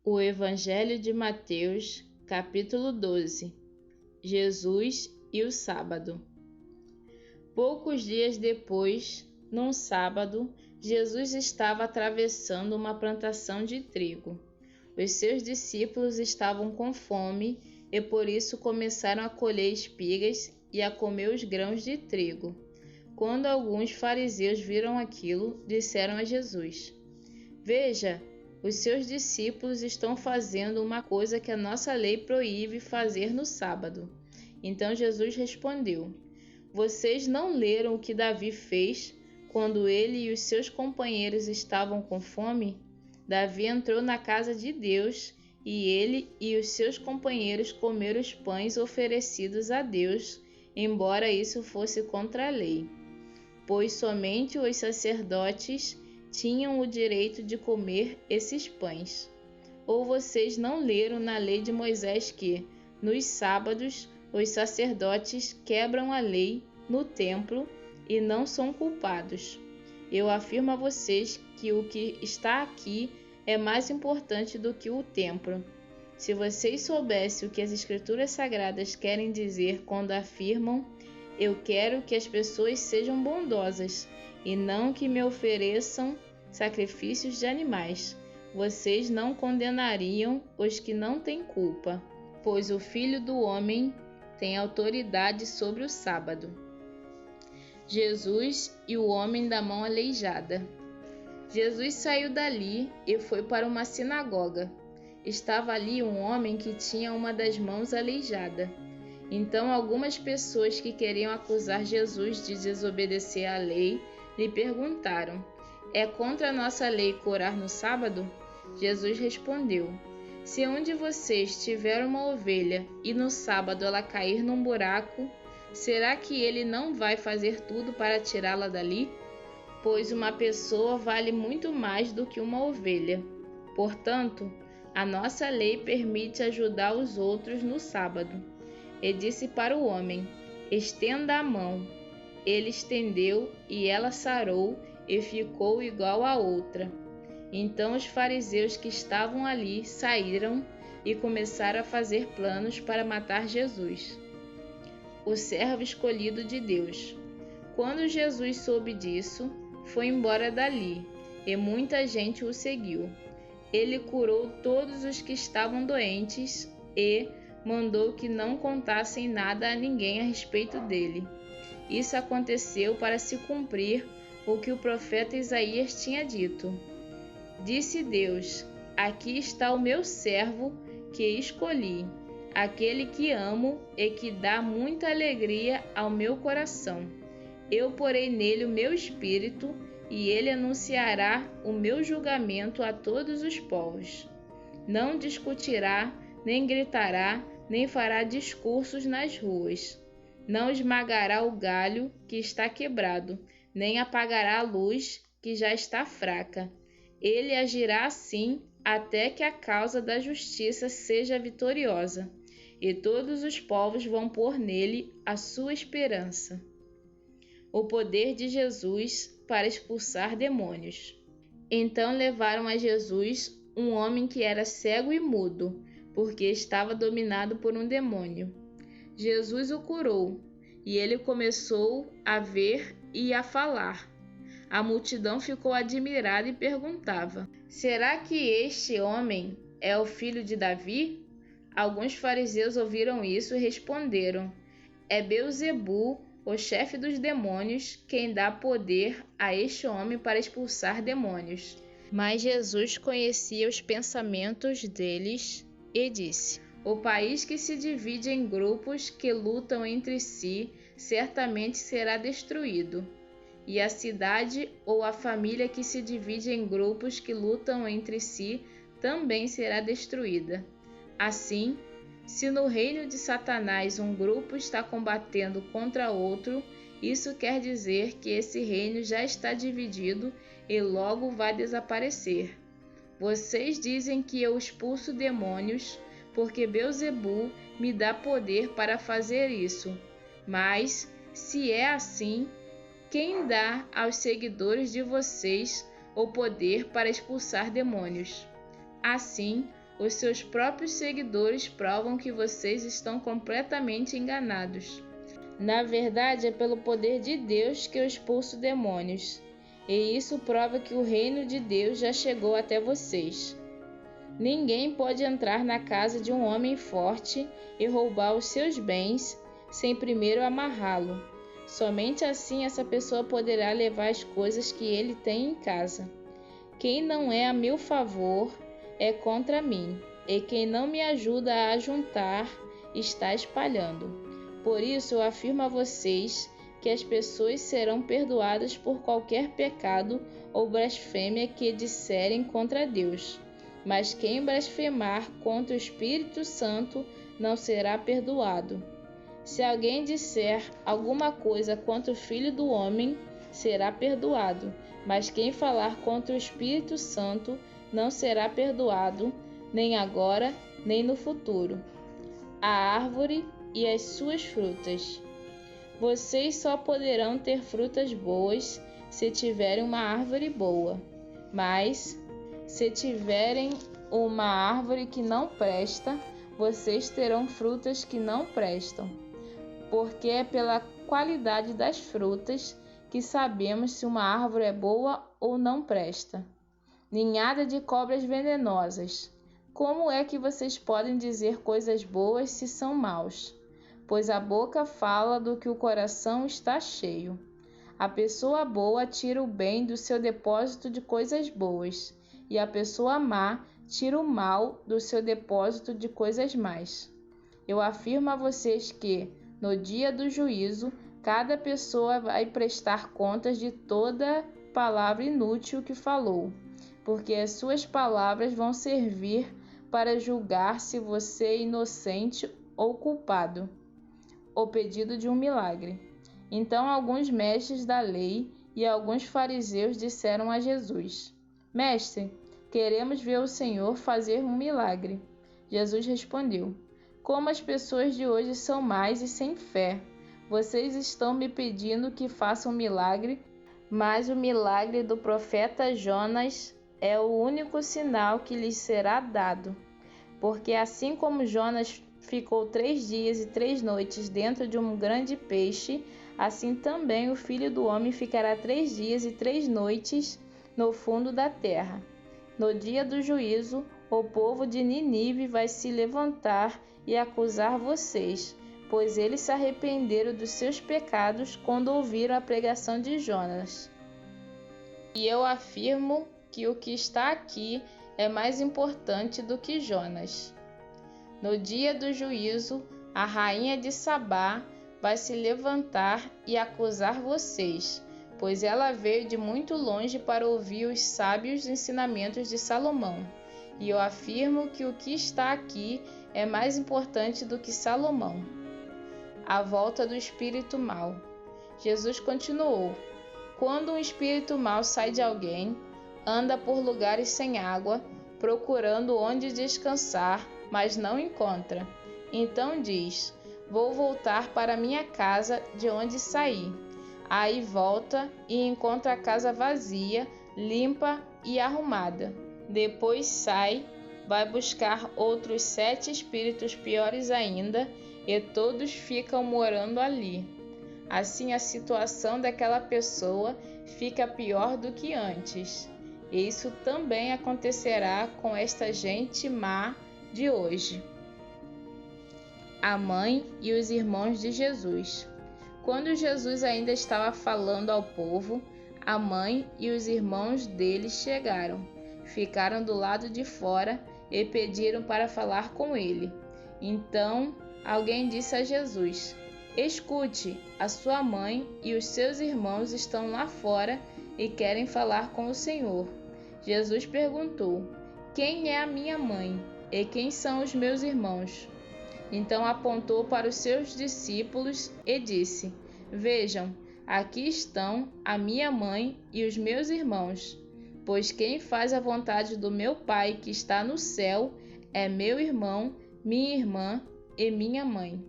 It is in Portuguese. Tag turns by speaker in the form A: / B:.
A: O Evangelho de Mateus, capítulo 12. Jesus e o sábado. Poucos dias depois, num sábado, Jesus estava atravessando uma plantação de trigo. Os seus discípulos estavam com fome e por isso começaram a colher espigas e a comer os grãos de trigo. Quando alguns fariseus viram aquilo, disseram a Jesus: "Veja, os seus discípulos estão fazendo uma coisa que a nossa lei proíbe fazer no sábado." Então Jesus respondeu: "Vocês não leram o que Davi fez quando ele e os seus companheiros estavam com fome? Davi entrou na casa de Deus e ele e os seus companheiros comeram os pães oferecidos a Deus, embora isso fosse contra a lei, pois somente os sacerdotes tinham o direito de comer esses pães. Ou vocês não leram na lei de Moisés que, nos sábados, os sacerdotes quebram a lei no templo e não são culpados? Eu afirmo a vocês que o que está aqui é mais importante do que o templo. Se vocês soubessem o que as Escrituras Sagradas querem dizer quando afirmam: eu quero que as pessoas sejam bondosas e não que me ofereçam sacrifícios de animais, vocês não condenariam os que não têm culpa, pois o Filho do Homem tem autoridade sobre o sábado." Jesus e o homem da mão aleijada. Jesus saiu dali e foi para uma sinagoga. Estava ali um homem que tinha uma das mãos aleijada. Então algumas pessoas que queriam acusar Jesus de desobedecer à lei lhe perguntaram: "É contra a nossa lei curar no sábado?" Jesus respondeu: "Se um de vocês tiver uma ovelha e no sábado ela cair num buraco, será que ele não vai fazer tudo para tirá-la dali? Pois uma pessoa vale muito mais do que uma ovelha. Portanto, a nossa lei permite ajudar os outros no sábado." E disse para o homem: "Estenda a mão." Ele estendeu e ela sarou e ficou igual à outra. Então os fariseus que estavam ali saíram e começaram a fazer planos para matar Jesus. O servo escolhido de Deus. Quando Jesus soube disso, foi embora dali, e muita gente o seguiu. Ele curou todos os que estavam doentes e mandou que não contassem nada a ninguém a respeito dele. Isso aconteceu para se cumprir o que o profeta Isaías tinha dito. Disse Deus: "Aqui está o meu servo que escolhi, aquele que amo e que dá muita alegria ao meu coração. Eu porei nele o meu espírito e ele anunciará o meu julgamento a todos os povos. Não discutirá, nem gritará, nem fará discursos nas ruas. Não esmagará o galho que está quebrado, nem apagará a luz que já está fraca. Ele agirá assim até que a causa da justiça seja vitoriosa, e todos os povos vão pôr nele a sua esperança." O poder de Jesus para expulsar demônios. Então levaram a Jesus um homem que era cego e mudo, porque estava dominado por um demônio. Jesus o curou, e ele começou a ver e a falar. A multidão ficou admirada e perguntava: "Será que este homem é o filho de Davi?" Alguns fariseus ouviram isso e responderam: "É Beelzebu, o chefe dos demônios, quem dá poder a este homem para expulsar demônios." Mas Jesus conhecia os pensamentos deles e disse: "O país que se divide em grupos que lutam entre si certamente será destruído, e a cidade ou a família que se divide em grupos que lutam entre si também será destruída. Assim, se no reino de Satanás um grupo está combatendo contra outro, isso quer dizer que esse reino já está dividido e logo vai desaparecer. Vocês dizem que eu expulso demônios porque Beelzebu me dá poder para fazer isso. Mas, se é assim, quem dá aos seguidores de vocês o poder para expulsar demônios?" Assim, Os seus próprios seguidores provam que vocês estão completamente enganados. Na verdade, é pelo poder de Deus que eu expulso demônios, e isso prova que o reino de Deus já chegou até vocês. Ninguém pode entrar na casa de um homem forte e roubar os seus bens sem primeiro amarrá-lo. Somente assim essa pessoa poderá levar as coisas que ele tem em casa. Quem não é a meu favor é contra mim, e quem não me ajuda a ajuntar está espalhando. Por isso eu afirmo a vocês que as pessoas serão perdoadas por qualquer pecado ou blasfêmia que disserem contra Deus. Mas quem blasfemar contra o Espírito Santo não será perdoado. Se alguém disser alguma coisa contra o Filho do Homem, será perdoado. Mas quem falar contra o Espírito Santo não será perdoado, nem agora, nem no futuro. A árvore e as suas frutas. Vocês só poderão ter frutas boas se tiverem uma árvore boa. Mas, se tiverem uma árvore que não presta, vocês terão frutas que não prestam. Porque é pela qualidade das frutas que sabemos se uma árvore é boa ou não presta. Ninhada de cobras venenosas. Como é que vocês podem dizer coisas boas se são maus? Pois a boca fala do que o coração está cheio. A pessoa boa tira o bem do seu depósito de coisas boas, e a pessoa má tira o mal do seu depósito de coisas más. Eu afirmo a vocês que, no dia do juízo, cada pessoa vai prestar contas de toda palavra inútil que falou, porque as suas palavras vão servir para julgar se você é inocente ou culpado. O pedido de um milagre. Então alguns mestres da lei e alguns fariseus disseram a Jesus: Mestre, queremos ver o Senhor fazer um milagre. Jesus respondeu: Como as pessoas de hoje são más e sem fé. Vocês estão me pedindo que faça um milagre, mas o milagre do profeta Jonas é o único sinal que lhes será dado. Porque assim como Jonas ficou 3 dias e 3 noites dentro de um grande peixe, assim também o Filho do Homem ficará 3 dias e 3 noites no fundo da terra. No dia do juízo, o povo de Nínive vai se levantar e acusar vocês, pois eles se arrependeram dos seus pecados quando ouviram a pregação de Jonas. E eu afirmo que o que está aqui é mais importante do que Jonas. No dia do juízo, a rainha de Sabá vai se levantar e acusar vocês, pois ela veio de muito longe para ouvir os sábios ensinamentos de Salomão. E eu afirmo que o que está aqui é mais importante do que Salomão. A volta do espírito mau. Jesus continuou: Quando um espírito mau sai de alguém, anda por lugares sem água, procurando onde descansar, mas não encontra. Então diz: Vou voltar para minha casa de onde saí. Aí volta e encontra a casa vazia, limpa e arrumada. Depois sai, vai buscar outros 7 espíritos piores ainda, e todos ficam morando ali. Assim a situação daquela pessoa fica pior do que antes. E isso também acontecerá com esta gente má de hoje. A mãe e os irmãos de Jesus. Quando Jesus ainda estava falando ao povo, a mãe e os irmãos dele chegaram, ficaram do lado de fora e pediram para falar com ele. Então alguém disse a Jesus: Escute, a sua mãe e os seus irmãos estão lá fora e querem falar com o Senhor. Jesus perguntou: Quem é a minha mãe e quem são os meus irmãos? Então apontou para os seus discípulos e disse: Vejam, aqui estão a minha mãe e os meus irmãos. Pois quem faz a vontade do meu Pai que está no céu é meu irmão, minha irmã e minha mãe.